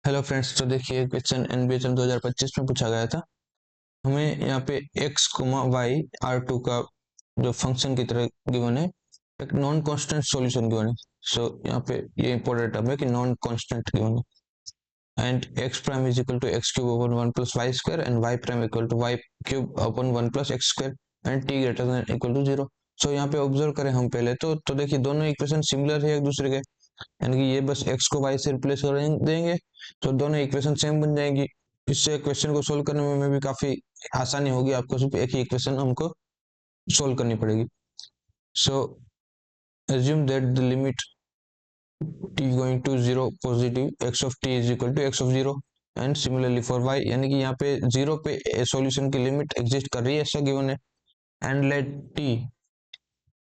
Hello friends, तो देखिए question NBHM 2025 में पूछा गया था। हमें यहाँ पे x, y R2 का जो फंक्शन की तरह गिवन है, एक नॉन कांस्टेंट सॉल्यूशन गिवन है। सो यहाँ पे ये इंपॉर्टेंट टर्म है कि नॉन कांस्टेंट गिवन है। And x prime is equal to x cube upon 1 plus y square and y prime equal to y cube upon 1 plus x square and t greater than equal to 0। So यहाँ पे observe करें हम पहले तो देखिए दोनों equation similar है एक दूसरे के, यानी कि ये बस x को y से रिप्लेस कर देंगे तो दोनों इक्वेशन सेम बन जाएंगी। इससे क्वेश्चन को सोल्व करने में भी काफी आसानी होगी, आपको सिर्फ एक ही इक्वेशन हमको सोल्व करनी पड़ेगी। सो assume that the limit t going to 0 positive x of t is equal to x of 0 and similarly for y, यानी कि यहाँ पे 0 पे सॉल्यूशन की लिमिट एग्जिस्ट कर रही है ऐसा गिवन है। एंड लेट t,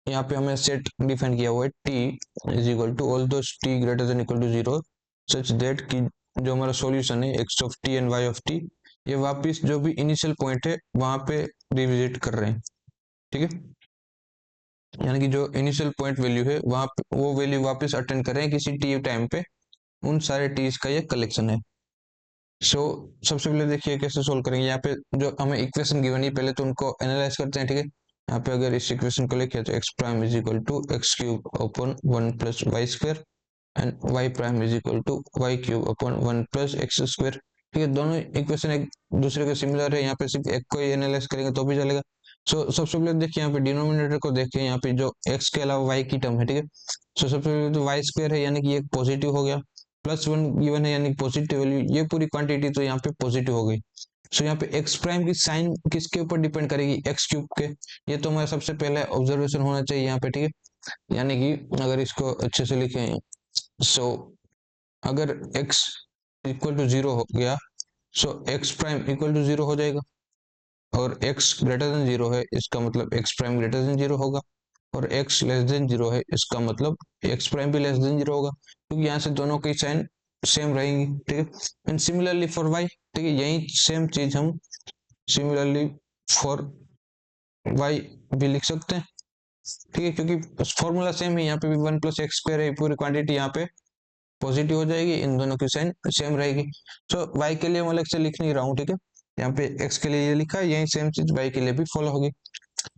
यहाँ पे हमें सेट डिफाइन किया हुआ है t is equal to all those t greater than equal to 0 such that कि जो हमारा सॉल्यूशन है x of t and y of t ये वापस जो भी इनिशियल पॉइंट है वहां पे रिविजिट कर रहे हैं। ठीक है, यानी कि जो इनिशियल पॉइंट वैल्यू है वहां पे वो वैल्यू वापस अटेंड कर रहे हैं किसी t टाइम पे, उन सारे t's का ये कलेक्शन है। सो सबसे पहले देखिए कैसे सोल्व करेंगे। यहाँ पे जो हमें इक्वेशन गिवन है पहले तो उनको एनालाइज करते हैं। ठीक है, यहाँ पे अगर इस इक्वेशन को लिखे तो x prime is equal to x cube upon 1 plus y square and y prime is equal to y cube upon 1 plus x square. ठीक है, दोनों इक्वेशन एक दूसरे के सिमिलर है, यहाँ पे सिर्फ एक को ही एनालाइज करेंगे तो भी चलेगा। सो सबसे पहले देखिए यहाँ पे डिनोमिनेटर को देखिए, यहाँ पे जो एक्स के अलावा वाई की टर्म है। ठीक है, सो सबसे पहले तो वाई स्क्वायर है यानी कि एक पॉजिटिव हो गया, प्लस 1 गिवन है यानी पॉजिटिव वैल्यू, ये पूरी क्वांटिटी तो यहाँ पे पॉजिटिव हो गई। सो यहाँ पे एक्स प्राइम की साइन किसके ऊपर डिपेंड करेगी, एक्स क्यूब के। ये तो हमारा सबसे पहले ऑब्जर्वेशन होना चाहिए यहाँ पे। ठीक है, यानी कि अगर इसको अच्छे से लिखें सो अगर x इक्वल टू 0 हो गया सो x प्राइम इक्वल टू 0 हो जाएगा, और x ग्रेटर देन 0 है इसका मतलब x प्राइम ग्रेटर देन 0 होगा, और x लेस देन 0 है इसका मतलब x प्राइम भी लेस देन 0 होगा, क्योंकि यहाँ से दोनों की साइन सेम रहेंगी। ठीक है, एंड सिमिलरली फॉर y, ठीक है यही सेम चीज हम सिमिलरली फॉर y भी लिख सकते हैं। ठीक है, क्योंकि फॉर्मूला सेम है, यहाँ पे भी 1 प्लस एक्स स्क्वायर है, पूरी क्वांटिटी यहाँ पे पॉजिटिव हो जाएगी, इन दोनों की साइन सेम रहेगी। सो y के लिए मैं अलग से लिख नहीं रहा हूँ। ठीक है, यहाँ पे x के लिए ये लिखा है, यही सेम चीज y के लिए भी फॉलो होगी।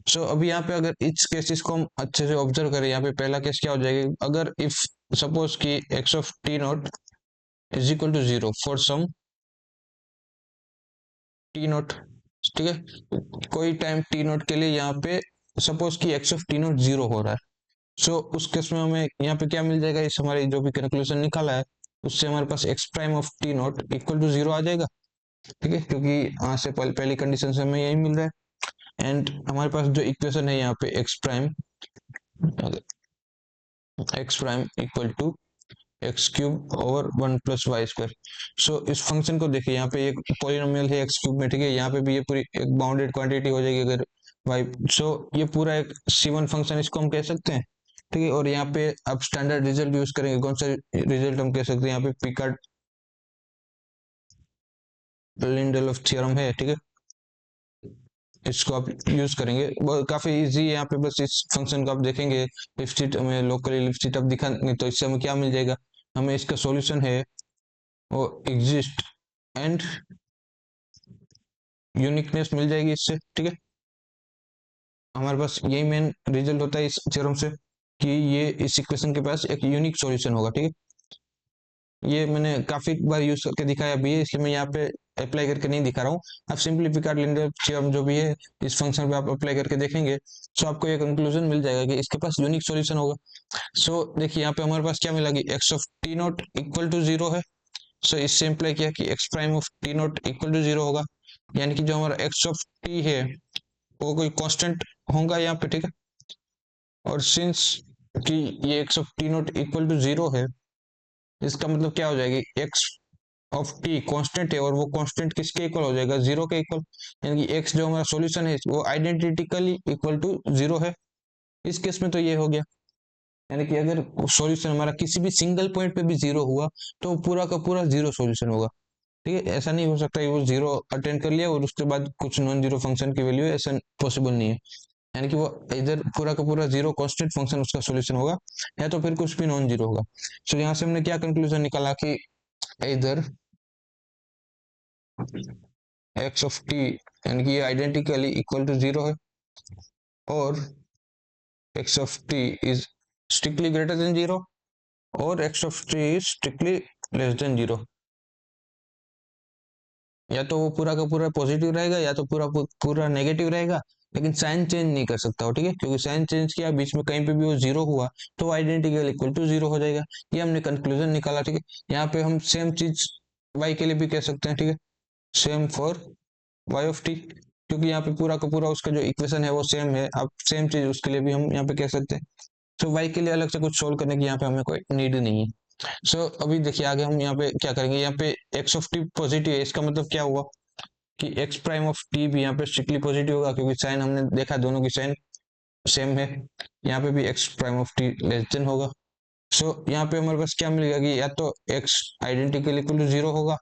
सो अभी यहाँ पे अगर इस केसेस को हम अच्छे से ऑब्जर्व करें, यहाँ पे पहला केस क्या हो जाएगा, अगर इफ सपोज कि x of t not is equal to 0 for some t not. ठीक है, कोई टाइम t नॉट के लिए यहाँ पे सपोज कि x ऑफ t नॉट 0 हो रहा है, सो उस केस में हमें यहाँ पे क्या मिल जाएगा, इस हमारी जो भी कंक्लूजन निकाला है उससे हमारे पास x prime of t not equal to 0 आ जाएगा। ठीक है, क्योंकि यहाँ से पहली कंडीशन से हमें यही मिल रहा है। एंड हमारे पास जो इक्वेशन है यहाँ पे x prime equal to x cube over 1 plus y square. So इस फंक्शन को देखिए, यहाँ पे एक पॉलिनोमियल है एक्स क्यूब में। ठीक है, यहाँ पे भी ये पूरी एक बाउंडेड क्वांटिटी हो जाएगी अगर वाई, सो ये पूरा एक C1 फंक्शन इसको हम कह सकते हैं। ठीक है, और यहाँ पे अब स्टैंडर्ड रिजल्ट यूज करेंगे, कौन सा रिजल्ट हम कह सकते हैं, यहाँ पे पिकार्ड लिंडेलोफ थ्योरम है। ठीक है, इसको आप यूज करेंगे, काफी इजी है। यहाँ पे बस इस फंक्शन को आप देखेंगे, लिपस्टिट में लोकली लिपस्टिट आप दिखाएंगे तो इससे हमें क्या मिल जाएगा, हमें इसका सॉल्यूशन है वो एग्जिस्ट एंड यूनिकनेस मिल जाएगी इससे। ठीक है, हमारे पास यही मेन रिजल्ट होता है इस थ्योरम से कि ये इस इक्वेशन के पास एक यूनिक सॉल्यूशन होगा। ठीक है, ये मैंने काफी बार यूज करके दिखाया भी है, इसलिए मैं यहाँ पे अप्लाई करके नहीं दिखा रहा हूँ। आप सिंपली पिकार्ड लिंडेलोफ थ्योरम जो भी है इस फंक्शन पे आप अप्लाई करके देखेंगे सो आपको ये कंक्लूजन मिल जाएगा कि इसके पास यूनिक सॉल्यूशन होगा। सो देखिए यहाँ पे हमारे पास क्या मिला कि x of t not equal to 0 है। सो इससे इंप्लाई किया कि x prime of t not equal to 0 होगा, यानी कि जो हमारा एक्स ऑफ टी है वो कोई कांस्टेंट होगा यहाँ पे। ठीक है, और सिंस कि ये x of t not equal to 0 है इसका मतलब क्या हो जाएगी, एक्स ऑफ टी कांस्टेंट है और वो कांस्टेंट किसके इक्वल हो जाएगा, 0 के इक्वल, यानी कि एक्स जो हमारा सॉल्यूशन है वो आइडेंटिकली इक्वल टू 0 है। इस केस में तो ये हो गया, यानी कि अगर सॉल्यूशन हमारा किसी भी सिंगल पॉइंट पे भी 0 हुआ तो पूरा का पूरा 0 सॉल्यूशन होगा। ठीक है, ऐसा नहीं हो सकता वो 0 अटेंड कर लिया और उसके बाद कुछ नॉन जीरो फंक्शन की वैल्यू है, ऐसा पॉसिबल नहीं है। यानी कि वो इधर पूरा का पूरा 0 कांस्टेंट फंक्शन उसका सॉल्यूशन होगा, या तो फिर कुछ भी नॉन जीरो होगा। सो यहाँ से हमने क्या कंक्लूजन निकाला कि इधर एक्स ऑफ टी यानी कि ये आइडेंटिकली इक्वल टू जीरो है, और x of t is strictly greater than zero, और x of t is strictly less than zero. या तो वो पूरा का पूरा पॉजिटिव रहेगा या तो पूरा पूरा नेगेटिव रहेगा, लेकिन साइन चेंज नहीं कर सकता हो, ठीक है, क्योंकि साइन चेंज किया बीच में कहीं पे भी वो जीरो हुआ तो आइडेंटिकल इक्वल टू जीरो हो जाएगा। ये हमने कंक्लूजन निकाला, ठीक है। यहाँ पे हम सेम चीज वाई के लिए भी कह सकते हैं, ठीक है, same for y of t, क्योंकि यहाँ पे पूरा का पूरा उसका जो इक्वेशन है वो सेम है। अब सेम चीज उसके लिए भी हम यहाँ पे कह सकते हैं। तो वाई के लिए अलग से कुछ सोल्व करने की यहाँ पे हमें कोई नीड नहीं है। अभी देखिए आगे हम यहाँ पे क्या करेंगे, यहाँ पे एक्स ऑफ टी पॉजिटिव है, इसका मतलब क्या हुआ कि एक्स प्राइम ऑफ टी भी यहाँ पे स्ट्रिक्टली पॉजिटिव होगा, क्योंकि साइन हमने देखा दोनों की साइन सेम है। यहाँ पे भी x prime of T less than होगा। यहाँ पे हमारे पास क्या मिलेगा कि या तो x identical equal to zero होगा,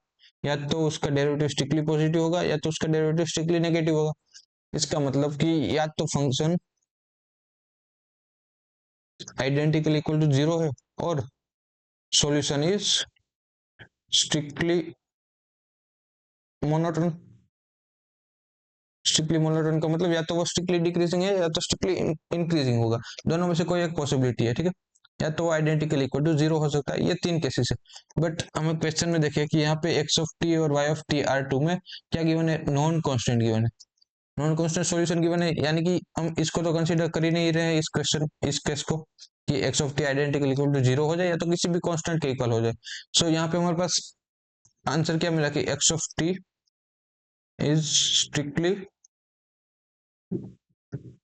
या तो उसका डेरिवेटिव स्ट्रिक्टली पॉजिटिव होगा, या तो उसका डेरिवेटिव स्ट्रिक्टली नेगेटिव होगा। इसका मतलब कि या तो function identical equal to zero है, और solution is strictly monotone. Strictly monotone का मतलब या तो वो स्ट्रिक्टली डिक्रीजिंग है या तो स्ट्रिक्टली इंक्रीजिंग होगा, दोनों में से कोई एक पॉसिबिलिटी है, ठीक है। या तो आइडेंटिकल इक्वल टू जीरो हो सकता है, ये तीन केसेस है। बट हमें क्वेश्चन में देखिए कि यहाँ पे एक्स ऑफ टी और y of t R two में क्या गिवन है, नॉन कांस्टेंट गिवन है, नॉन कांस्टेंट सॉल्यूशन गिवन है, यानी कि हम इसको तो कंसीडर कर ही नहीं रहे हैं इस क्वेश्चन इस केस को कि x of t identical equal to zero हो जाए या तो किसी भी कांस्टेंट के इक्वल हो जाए। यहाँ पे हमारे पास आंसर क्या मिला कि x of t is strictly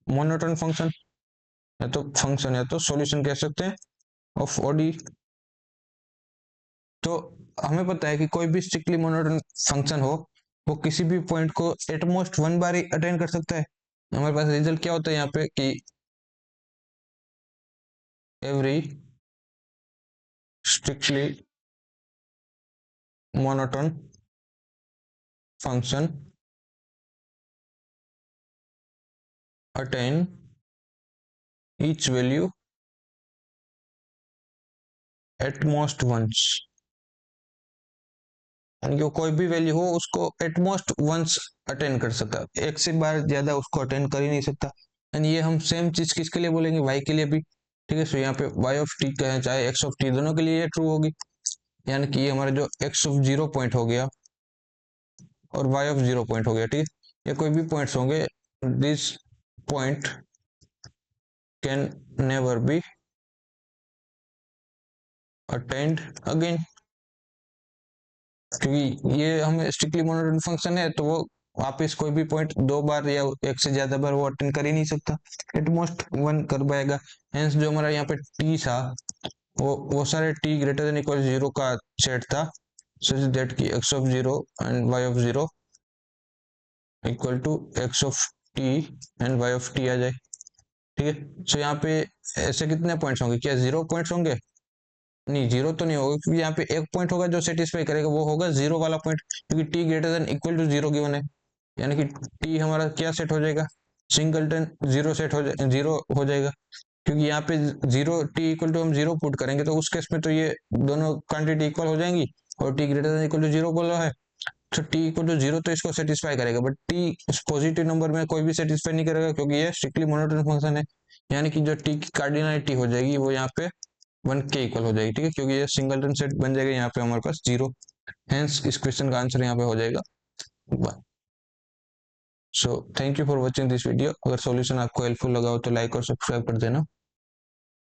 monotone function, या तो फंक्शन या तो सॉल्यूशन कह सकते हैं ऑफ ओडी। तो हमें पता है कि कोई भी स्ट्रिक्टली मोनोटोन फंक्शन हो वो किसी भी पॉइंट को एटमोस्ट वन बार ही अटेंड कर सकता है। हमारे पास रिजल्ट क्या होता है यहाँ पे कि every strictly monotone function attain each value at most once, यानी कि कोई भी वैल्यू हो उसको एटमोस्ट वंस अटेंड कर सकता है, एक से बार ज्यादा उसको अटेंड कर ही नहीं सकता। एंड ये हम सेम चीज किसके लिए बोलेंगे, वाई के लिए भी, ठीक है। यहाँ पे वाई ऑफ टी कहें चाहे एक्स ऑफ टी, दोनों के लिए ये ट्रू होगी, यानी कि ये हमारा जो एक्स ऑफ जीरो पॉइंट हो गया और वाई ऑफ जीरो पॉइंट हो गया, ठीक है, ये कोई भी पॉइंट्स होंगे, this point can never be attend again, क्योंकि ये हमें स्ट्रिक्टली मोनोटोन फंक्शन है तो वो वापस कोई भी पॉइंट दो बार या एक से ज्यादा बार वो अटेंड कर ही नहीं सकता, एट मोस्ट वन कर पाएगा। हेंस जो हमारा यहाँ पे टी था वो सारे T greater than equal zero का सेट था, such that कि x of 0 and y of 0 equal to x of t and y of t आ जाए, ठीक है। यहाँ पे ऐसे कितने पॉइंट्स होंगे, क्या जीरो पॉइंट्स होंगे, नहीं जीरो तो नहीं होगा, क्योंकि यहाँ पे एक पॉइंट होगा जो सेटिस्फाई करेगा, वो होगा जीरो वाला पॉइंट, क्योंकि t greater than equal to zero given है, यानी कि टी हमारा क्या सेट हो जाएगा, सिंगलटन जीरो सेट हो जाए, जीरो हो जाएगा, क्योंकि यहाँ पे जीरो टी इक्वल टू हम जीरो पुट करेंगे तो उस केस में तो ये दोनों क्वांटिटी इक्वल हो जाएंगी, और t greater than equal to zero बोला है तो टी इक्वल टू जीरो तो इसको सेटिस्फाई करेगा, बट टी पॉजिटिव नंबर में कोई भी सेटिस्फाई नहीं करेगा, क्योंकि ये स्ट्रिक्टली मोनोटोन फंक्शन है, यानी कि जो टी की कार्डिनलिटी हो जाएगी वो यहाँ पे वन के इक्वल हो जाएगी, ठीक है, क्योंकि ये सिंगलटन सेट बन जाएगा यहाँ पे हमारे पास जीरो। हेंस इस क्वेश्चन का आंसर यहाँ पे हो जाएगा 1। So thank you for watching this video. अगर सॉल्यूशन आपको हेल्पफुल लगा हो तो लाइक और सब्सक्राइब कर देना।